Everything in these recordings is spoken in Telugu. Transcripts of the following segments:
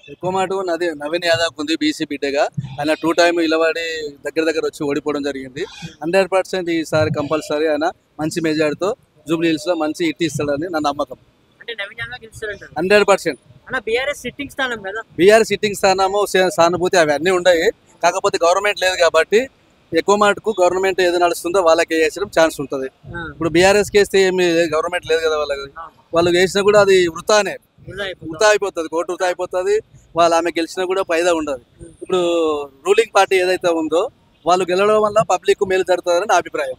ఎక్కువ మాట నవీన్ యాదవ్ ఉంది బీసీ బిడ్డగా. ఆయన 2 టైమ్ నిలబడి దగ్గర వచ్చి ఓడిపోవడం జరిగింది. 100% ఈసారి కంపల్సరీ ఆయన మంచి మెజార్టీతో జూబ్లీ హిల్స్ లో మంచి హిట్ ఇస్తాడని నా నమ్మకం. అంటే నవీన్ యాదవ్ గెలుస్తారంటారు. 100%. అన్న బీఆర్ఎస్ సిట్టింగ్ స్థానం కదా. బీఆర్ఎస్ సిట్టింగ్ స్థానము సానుభూతి అవి అన్నీ ఉన్నాయి. కాకపోతే గవర్నమెంట్ లేదు కాబట్టి ఎక్కువ మటుకు గవర్నమెంట్ ఏది నడుస్తుందో వాళ్ళకి వేసడం ఛాన్స్ ఉంటుంది. ఇప్పుడు బీఆర్ఎస్ వేస్తే ఏమి గవర్నమెంట్ లేదు కదా వాళ్ళకి. వాళ్ళు వేసినా కూడా అది వృతానే, వృతా అయిపోతుంది, కోర్టు వృతా అయిపోతుంది. వాళ్ళు ఆమె గెలిచినా కూడా ఫైదా ఉండదు. ఇప్పుడు రూలింగ్ పార్టీ ఏదైతే ఉందో వాళ్ళు గెలవడం వల్ల పబ్లిక్ మేలు జరుగుతుందని నా అభిప్రాయం.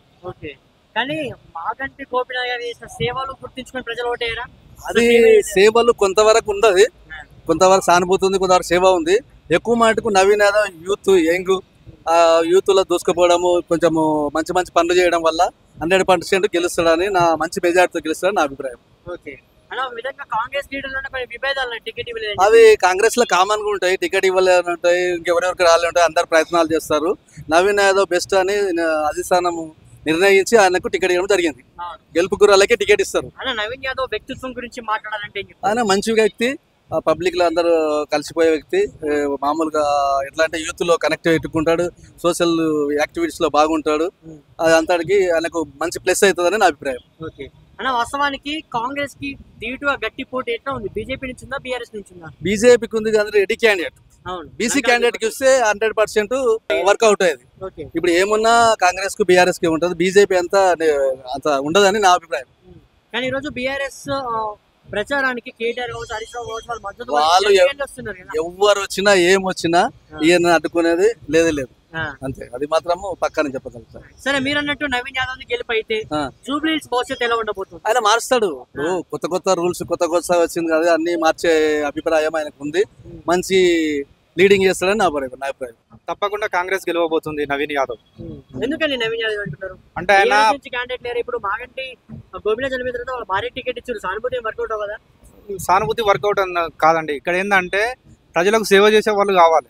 కానీ మాగంటి గోపీనాథ్ గారు చేసిన సేవలు గుర్తించుకొని ప్రజలు ఓటేయరా? అది సేవలు కొంతవరకు ఉండదు, కొంతవరకు సానుభూతి ఉంది, కొంతవరకు సేవ ఉంది. ఎక్కువ మటుకు నవీన్ యాదవ్ యంగ్ యూత్ లో దూసుకుపోవడము, కొంచెం మంచి పనులు చేయడం వల్ల 100% గెలుస్తాడని నా మంచి మెజార్టీతో గెలుస్తాడని నా అభిప్రాయం. అవి కాంగ్రెస్ లో కామన్ గా ఉంటాయి, టికెట్ ఇవ్వలేని ఉంటాయి, ఇంకెవరెవరికి రాలే ఉంటాయి, అందరు ప్రయత్నాలు చేస్తారు. నవీన్ యాదవ్ బెస్ట్ అని అధిష్టానం నిర్ణయించి ఆయనకు టికెట్ ఇవ్వడం జరిగింది. గెలుపు గుర్రాలకే టికెట్ ఇస్తారు. నవీన్ యాదవ్ వ్యక్తిత్వం గురించి మాట్లాడాలంటే ఆయన మంచి వ్యక్తి, పబ్లిక్ లో అందరూ కలిసిపోయే వ్యక్తి. మామూలుగా ఎట్లా అంటే యూత్ లో కనెక్ట్ పెట్టుకుంటాడు, సోషల్ యాక్టివిటీస్ లో బాగుంటాడు. అది అంతటికి ఆయనకు మంచి ప్లస్ అవుతుందని నా అభిప్రాయం. వాస్తవానికి కాంగ్రెస్ కి దీటుగా గట్టి పోటీ ఎట్లా ఉంది? బీజేపీ నుంచి ఉందా, బీఆర్ఎస్ నుంచి ఉందా? బీజేపీకి ఉంది కానీ రెడ్డి క్యాండిడేట్. బీసీ క్యాండిడేట్ కి వస్తే 100% వర్కౌట్ అయ్యేది. ఇప్పుడు ఏమున్నా కాంగ్రెస్ కు బీఆర్ఎస్ కి ఉంటుంది, బీజేపీ అంత ఉండదని నా అభిప్రాయం. కానీ ఈరోజు బీఆర్ఎస్ ప్రచారానికి కేటీఆర్ కావచ్చు, హరీష్ రావు కావచ్చు, వాళ్ళు మద్దతు వాళ్ళు ఎవరు వచ్చినా ఏమొచ్చినా ఈయన అడ్డుకునేది లేదు అంతే. అది మాత్రము పక్కన చెప్పగలుగుతారు. సరే, మీరు అన్నట్టు నవీన్ యాదవ్ గెలుపు అయితే జూబ్లీ హిల్స్ భవిష్యత్తు ఎలా ఉండబోతుంది? ఆయన మారుస్తాడు. కొత్త రూల్స్ కొత్త వచ్చింది కదా, అన్ని మార్చే అభిప్రాయం ఆయనకు ఉంది. మంచి లీడింగ్ చేస్తాడని నా అభిప్రాయం. తప్పకుండా కాంగ్రెస్ గెలవబోతుంది నవీన్ యాదవ్. ఎందుకని నవీన్ యాదవ్ అంటున్నారు? అంటే ఆయన క్యాండిడేట్ లేరు. ఇప్పుడు మాగంటి గోపీనాథ్ చనిపోయిన తర్వాత వాళ్ళు భారీ టికెట్ ఇచ్చారు, సానుభూతి వర్కౌట్ కదా. సానుభూతి వర్కౌట్ కాదండి. ఇక్కడ ఏంటంటే ప్రజలకు సేవ చేసే వాళ్ళు కావాలి.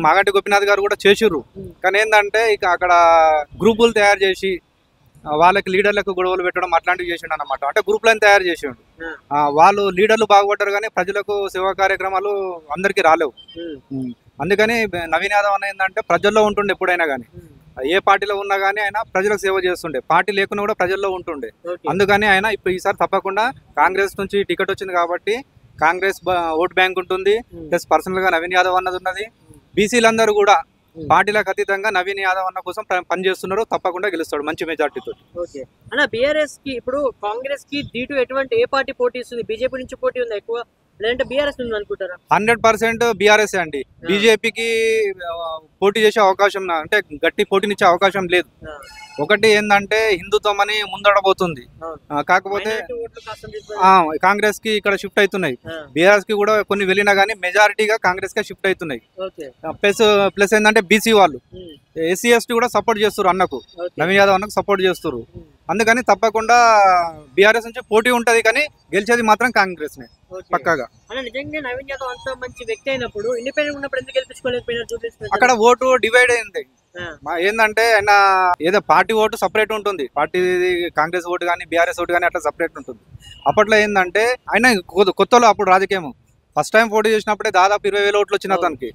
మాగంటి గోపీనాథ్ గారు కూడా చేసిర్రు. కానీ ఏంటంటే ఇక అక్కడ గ్రూపులు తయారు చేసి వాళ్ళకి లీడర్లకు గొడవలు పెట్టడం అట్లాంటివి చేసిండు అన్నమాట. అంటే గ్రూప్లను తయారు చేసిండు. వాళ్ళు లీడర్లు బాగుపడ్డారు కానీ ప్రజలకు సేవా కార్యక్రమాలు అందరికీ రాలేవు. అందుకని నవీన్ యాదవ్ అన్న ఏంటంటే ప్రజల్లో ఉంటుండే, ఎప్పుడైనా కానీ ఏ పార్టీలో ఉన్నా కానీ ఆయన ప్రజలకు సేవ చేస్తుండే, పార్టీ లేకున్నా కూడా ప్రజల్లో ఉంటుండే. అందుకని ఆయన ఇప్పుడు ఈసారి తప్పకుండా కాంగ్రెస్ నుంచి టికెట్ వచ్చింది కాబట్టి కాంగ్రెస్ ఓట్ బ్యాంక్ ఉంటుంది. ప్లస్ పర్సనల్ గా నవీన్ యాదవ్ అన్నది ఉన్నది. బీసీలందరూ కూడా పార్టీలకు అతీతంగా నవీన్ యాదవ్ అన్న కోసం పనిచేస్తున్నారు. తప్పకుండా గెలుస్తాడు మంచి మెజార్టీతో. బీఆర్ఎస్ కి ఇప్పుడు కాంగ్రెస్ కి దీటు ఎటువంటి ఏ పార్టీ పోటీ ఇస్తుంది? బీజేపీ నుంచి పోటీ ఉందా ఎక్కువ, లేదంటే బీఆర్ఎస్ ఉంది అనుకుంటారా? 100% బీఆర్ఎస్ అండి. బీజేపీకి పోటీ చేసే అవకాశం, అంటే గట్టి పోటీనిచ్చే అవకాశం లేదు. ఒకటి ఏంటంటే హిందుత్వం అని ముందడబోతుంది, కాకపోతే కాంగ్రెస్ కి ఇక్కడ షిఫ్ట్ అవుతున్నాయి. బీఆర్ఎస్ కి కూడా కొన్ని వెళ్ళినా కానీ మెజారిటీగా కాంగ్రెస్ కి షిఫ్ట్ అవుతున్నాయి. ప్లస్ ఏంటంటే బీసీ వాళ్ళు ఎస్సీ ఎస్టీ కూడా సపోర్ట్ చేస్తారు అన్నకు, నవీన్ యాదవ్ అన్నకు సపోర్ట్ చేస్తారు. అందుకని తప్పకుండా బీఆర్ఎస్ నుంచి పోటీ ఉంటది, కానీ గెలిచేది మాత్రం కాంగ్రెస్ నే పక్కాగా. నిజంగా నవీన్ యాదవ్ అంత మంచి వ్యక్తి అయినప్పుడు ఇండిపెండెంట్ ఉన్నప్పుడు ఎందుకు గెలిపించుకోలేకపోయినారు? అక్కడ ఓటు డివైడ్ అయింది. ఏంటంటే ఆయన ఏదో పార్టీ ఓటు సపరేట్ ఉంటుంది, పార్టీ కాంగ్రెస్ ఓటు కానీ బీఆర్ఎస్ ఓటు కానీ అట్లా సపరేట్ ఉంటుంది. అప్పట్లో ఏంటంటే ఆయన కొత్తలో అప్పుడు రాజకీయం ఫస్ట్ టైం పోటీ చేసినప్పుడే దాదాపు 20,000 ఓట్లు వచ్చిన అతనికి.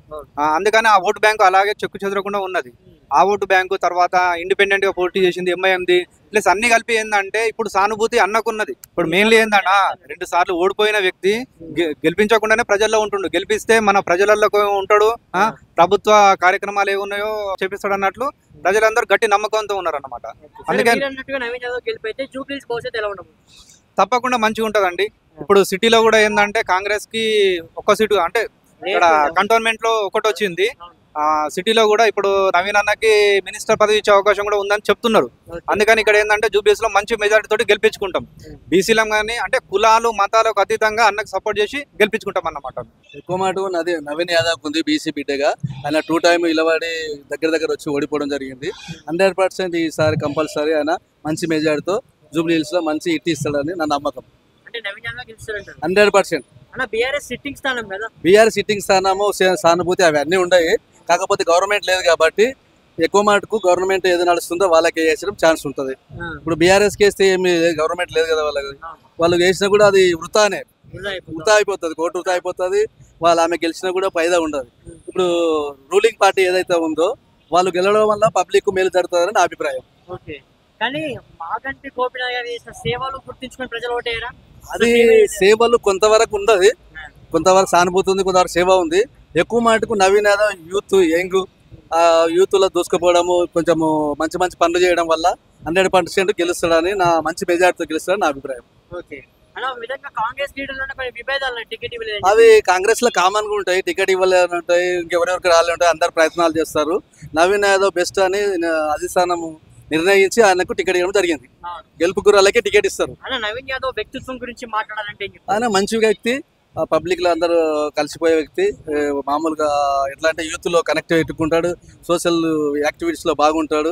అందుకని ఆ ఓటు బ్యాంకు అలాగే చెక్కు చెదరకుండా ఉన్నది. ఆ ఓటు బ్యాంకు తర్వాత ఇండిపెండెంట్ గా పోటీ చేసింది ఎంఐఎంది, ప్లస్ అన్ని కలిపి ఏంటంటే ఇప్పుడు సానుభూతి అన్నకున్నది. ఇప్పుడు మెయిన్లీ ఏంటన్నా 2 సార్లు ఓడిపోయిన వ్యక్తి గెలిపించకుండానే ప్రజల్లో ఉంటుండు, గెలిపిస్తే మన ప్రజలలో ఉంటాడు, ప్రభుత్వ కార్యక్రమాలు ఏమున్నాయో చేపిస్తాడు అన్నట్లు ప్రజలందరూ గట్టి నమ్మకంతో ఉన్నారు అన్నమాట. అందుకని తప్పకుండా మంచిగా ఉంటదండి. ఇప్పుడు సిటీలో కూడా ఏంటంటే కాంగ్రెస్ కి ఒక్క సీటు, అంటే ఇక్కడ కంటోన్మెంట్ లో ఒకటి వచ్చింది. సిటీలో కూడా ఇప్పుడు నవీన్ అన్నకి మినిస్టర్ పదవి ఇచ్చే అవకాశం కూడా ఉందని చెప్తున్నారు. అందుకని ఇక్కడ ఏంటంటే జూబ్లీస్ లో మంచి మెజారిటీ తోటి గెలిపించుకుంటాం. బీసీలం కానీ అంటే కులాలు మతాలకు అతీతంగా అన్నకు సపోర్ట్ చేసి గెలిపించుకుంటాం అన్నమాట. ఎక్కువ మాట నవీన్ యాదవ్ ఉంది బీసీ బిడ్డగా. ఆయన 2 టైమ్ నిలబడి దగ్గర వచ్చి ఓడిపోవడం జరిగింది. 100% ఈసారి కంపల్సరీ ఆయన మంచి మెజారిటీతో జూబ్లీ హిల్స్ లో మంచి హిట్ ఇస్తాడని నా నమ్మకం. 100%. బీఆర్ఎస్ సిట్టింగ్ స్థానం కదా. బీఆర్ఎస్ సిట్టింగ్ స్థానము సానుభూతి అవి అన్నీ ఉన్నాయి. కాకపోతే గవర్నమెంట్ లేదు కాబట్టి ఎక్కువ మటుకు గవర్నమెంట్ ఏది నడుస్తుందో వాళ్ళకి వేసడం ఛాన్స్ ఉంటుంది. ఇప్పుడు బీఆర్ఎస్ వేస్తే ఏమి గవర్నమెంట్ లేదు కదా వాళ్ళకి. వాళ్ళు వేసినా కూడా అది వృతా అయిపోతుంది, కోర్టు వృతా అయిపోతుంది. ఆమె గెలిచినా కూడా ఫైదా ఉండదు. ఇప్పుడు రూలింగ్ పార్టీ ఏదైతే ఉందో వాళ్ళు గెలవడం వల్ల పబ్లిక్ మేలు జరుగుతుందని నా అభిప్రాయం. ఓకే, కానీ మాగంటి గోపీనాథ్ గారు చేసిన సేవలు గుర్తించుకొని ప్రజలు ఓటేయరా? అది సేవలు కొంతవరకు ఉండదు, కొంతవరకు సానుభూతి ఉంది, కొంతవరకు సేవ ఉంది. ఎక్కువ మటుకు Naveen Yadav youth young youth లో దూసుకుపోవడము, కొంచెము మంచి మంచి పనులు చేయడం వల్ల 100% గెలుస్తాడని మంచి మెజార్టీతో గెలుస్తాడని నా అభిప్రాయం. ఓకే, అలా విధంగా కాంగ్రెస్ లీడర్లోనే కొన్ని విభేదాలు టికెట్ ఇవ్వలేదు. అవి కాంగ్రెస్ లో కామన్ గా ఉంటాయి, టికెట్ ఇవ్వలేని ఉంటాయి, ఇంకెవరెవరికి రాలే ఉంటాయి, అందరు ప్రయత్నాలు చేస్తారు. నవీన్ యాదవ్ బెస్ట్ అని అధిష్టానం నిర్ణయించి ఆయనకు టికెట్ ఇవ్వడం జరిగింది. గెలుపు గుర్రాలకి టికెట్ ఇస్తారు. అలా నవీన్ యాదవ్ వ్యక్తిత్వం గురించి మాట్లాడాలంటే ఆయన మంచి వ్యక్తి, పబ్లిక్ లో అందరూ కలిసిపోయే వ్యక్తి. మామూలుగా ఎట్లా అంటే యూత్ లో కనెక్ట్ పెట్టుకుంటాడు, సోషల్ యాక్టివిటీస్ లో బాగుంటాడు.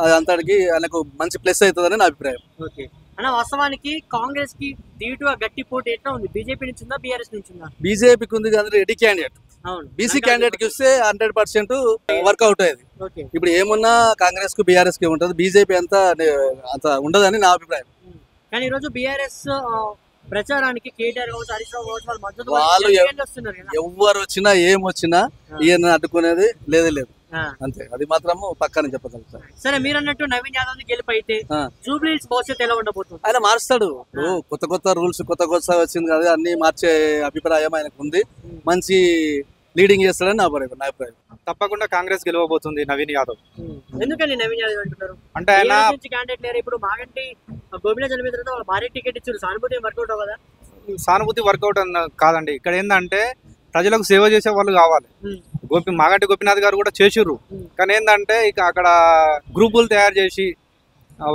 అది అంతటికి ఆయనకు మంచి ప్లస్ అవుతుందని నా అభిప్రాయం. ఓకే అన్న, వాస్తవానికి కాంగ్రెస్ కి దీటుగా గట్టి పోటీ ఎట్లా ఉంది? బీజేపీ నుంచి ఉందా, బీఆర్ఎస్ నుంచి ఉందా? బీజేపీకి ఉంది కానీ రెడీ క్యాండిడేట్. అవును, బీసీ క్యాండిడేట్ కి వస్తే 100% వర్కౌట్ అయ్యేది. ఇప్పుడు ఏమున్నా కాంగ్రెస్ కు బీఆర్ఎస్ కి ఉంటుంది, బీజేపీ అంత ఉండదని నా అభిప్రాయం. కానీ ఈరోజు బీఆర్ఎస్ ప్రచారానికి కేటీఆర్ కావచ్చు, హరీష్ రావు కావచ్చు, వాళ్ళ మద్దతు వాళ్ళు వస్తున్నారు కదా. ఎవరు వచ్చినా ఏమొచ్చినా ఈయన అడ్డుకునేది లేదు. అంతే, అది మాత్రము పక్కన చెప్పగలుగుతారు. సరే, మీరు అన్నట్టు నవీన్ యాదవ్ గెలుపు అయితే జూబ్లీ హిల్స్ భవిష్యత్తు ఎలా ఉండబోతుంది? ఆయన మారుస్తాడు. కొత్త రూల్స్ కొత్త వచ్చింది కదా, అన్ని మార్చే అభిప్రాయం ఆయనకు ఉంది. మంచి లీడింగ్ చేస్తాడని నా అభిప్రాయం. తప్పకుండా కాంగ్రెస్ గెలవబోతుంది నవీన్ యాదవ్. ఎందుకని నవీన్ యాదవ్ అంటున్నారు? అంటే ఆయన క్యాండిడేట్ లేరు. ఇప్పుడు మాగంటి గోపీనాథ్ చనిపోయిన తర్వాత వాళ్ళు భారీ టికెట్ ఇచ్చారు, సానుభూతి వర్కౌట్ అవ్వదా? సానుభూతి వర్కౌట్ కాదండి. ఇక్కడ ఏంటంటే ప్రజలకు సేవ చేసే వాళ్ళు కావాలి. మాగంటి గోపీనాథ్ గారు కూడా చేసిర్రు, కానీ ఏంటంటే ఇక అక్కడ గ్రూపులు తయారు చేసి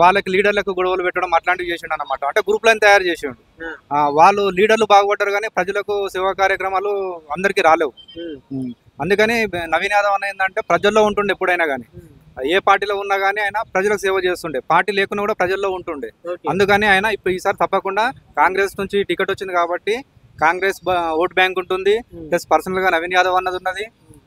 వాళ్ళకి లీడర్లకు గొడవలు పెట్టడం అట్లాంటివి చేసిండు అన్నమాట. అంటే గ్రూపులను తయారు చేసిండు. వాళ్ళు లీడర్లు బాగుపడ్డారు కానీ ప్రజలకు సేవా కార్యక్రమాలు అందరికీ రాలేవు. అందుకని నవీన్ యాదవ్ అన్న ఏంటంటే ప్రజల్లో ఉంటుండే, ఎప్పుడైనా కానీ ఏ పార్టీలో ఉన్నా కానీ ఆయన ప్రజలకు సేవ చేస్తుండే, పార్టీ లేకున్నా కూడా ప్రజల్లో ఉంటుండే. అందుకని ఆయన ఇప్పుడు ఈసారి తప్పకుండా కాంగ్రెస్ నుంచి టికెట్ వచ్చింది కాబట్టి కాంగ్రెస్ ఓట్ బ్యాంక్ ఉంటుంది, ప్లస్ పర్సనల్ గా నవీన్ యాదవ్ అన్నది ఉన్నది.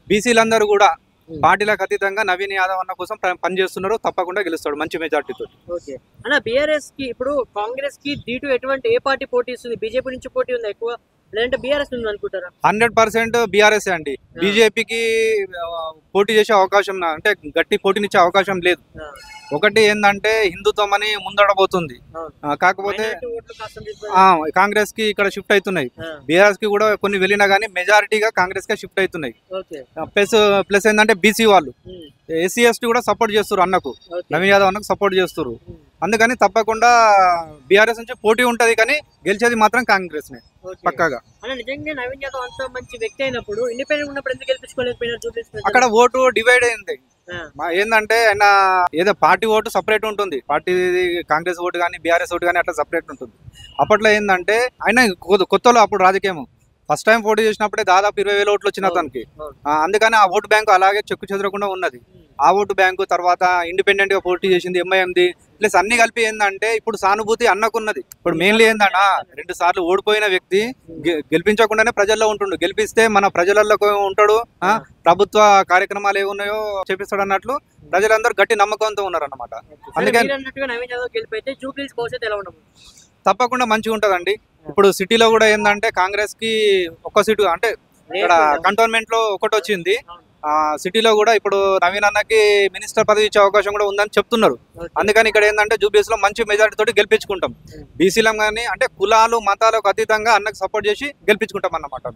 బీసీలందరూ కూడా పార్టీలకు అతీతంగా నవీన్ యాదవ్ అన్న కోసం పనిచేస్తున్నారు, తప్పకుండా గెలుస్తాడు మంచి మెజార్టీతో. ఓకే అన్న, బీఆర్ఎస్ కి ఇప్పుడు కాంగ్రెస్ కి దీటు ఎటువంటి ఏ పార్టీ పోటీ ఇస్తుంది? బీజేపీ నుంచి పోటీ ఉంది ఎక్కువ, లేదంటే బీఆర్ఎస్ ఉంది అనుకుంటారా? 100% బీఆర్ఎస్ అండి. బీజేపీకి పోటీ చేసే అవకాశం, అంటే గట్టి పోటీనిచ్చే అవకాశం లేదు. ఒకటి ఏంటంటే హిందుత్వం అని ముందడబోతుంది, కాకపోతే కాంగ్రెస్ కి ఇక్కడ షిఫ్ట్ అవుతున్నాయి. బీఆర్ఎస్ కి కూడా కొన్ని వెళ్ళినా కానీ మెజారిటీగా కాంగ్రెస్ కి షిఫ్ట్ అవుతున్నాయి. ప్లస్ ఏంటంటే బీసీ వాళ్ళు ఎస్సీ ఎస్టీ కూడా సపోర్ట్ చేస్తారు అన్నకు, నవీన్ యాదవ్ అన్నకు సపోర్ట్ చేస్తారు. అందుకని తప్పకుండా బీఆర్ఎస్ నుంచి పోటీ ఉంటది, కానీ గెలిచేది మాత్రం కాంగ్రెస్ నే పక్కాగా. నిజంగా నవీన్ యాదవ్ అంత మంచి వ్యక్తి అయినప్పుడు ఇండిపెండెంట్ ఉన్నప్పుడు ఎందుకు గెలిపించుకోలేకపోయినారు? అక్కడ ఓటు డివైడ్ అయింది. ఏంటంటే ఆయన ఏదో పార్టీ ఓటు సపరేట్ ఉంటుంది, పార్టీ కాంగ్రెస్ ఓటు కానీ బీఆర్ఎస్ ఓటు కానీ అట్లా సపరేట్ ఉంటుంది. అప్పట్లో ఏంటంటే ఆయన కొత్తలో అప్పుడు రాజకీయం ఫస్ట్ టైం పోటీ చేసినప్పుడే దాదాపు 20,000 ఓట్లు వచ్చిన అతనికి. అందుకని ఆ ఓటు బ్యాంకు అలాగే చెక్కు చెదరకుండా ఉన్నది. ఆ ఓటు బ్యాంకు తర్వాత ఇండిపెండెంట్ గా పోటీ చేసింది ఎంఐఎంది, ప్లస్ అన్ని కలిపి ఏంటంటే ఇప్పుడు సానుభూతి అన్నకున్నది. ఇప్పుడు మెయిన్లీ ఏంటన్నా 2 సార్లు ఓడిపోయిన వ్యక్తి గెలిపించకుండానే ప్రజల్లో ఉంటుండు, గెలిపిస్తే మన ప్రజలలో ఉంటాడు, ప్రభుత్వ కార్యక్రమాలు ఏమున్నాయో చేపిస్తాడు అన్నట్లు ప్రజలందరూ గట్టి నమ్మకంతో ఉన్నారు అన్నమాట. అందుకని తప్పకుండా మంచిగా ఉంటదండి. ఇప్పుడు సిటీలో కూడా ఏంటంటే కాంగ్రెస్ కి ఒక్క సీటు, అంటే ఇక్కడ కంటోన్మెంట్ లో ఒకటి వచ్చింది. సిటీలో కూడా ఇప్పుడు నవీన్ అన్నకి మినిస్టర్ పదవి ఇచ్చే అవకాశం కూడా ఉందని చెప్తున్నారు. అందుకని ఇక్కడ ఏంటంటే జూబ్లీస్ లో మంచి మెజారిటీ తోటి గెలిపించుకుంటాం. బీసీలం కానీ అంటే కులాలు మతాలకు అతీతంగా అన్నకు సపోర్ట్ చేసి గెలిపించుకుంటాం అన్నమాట.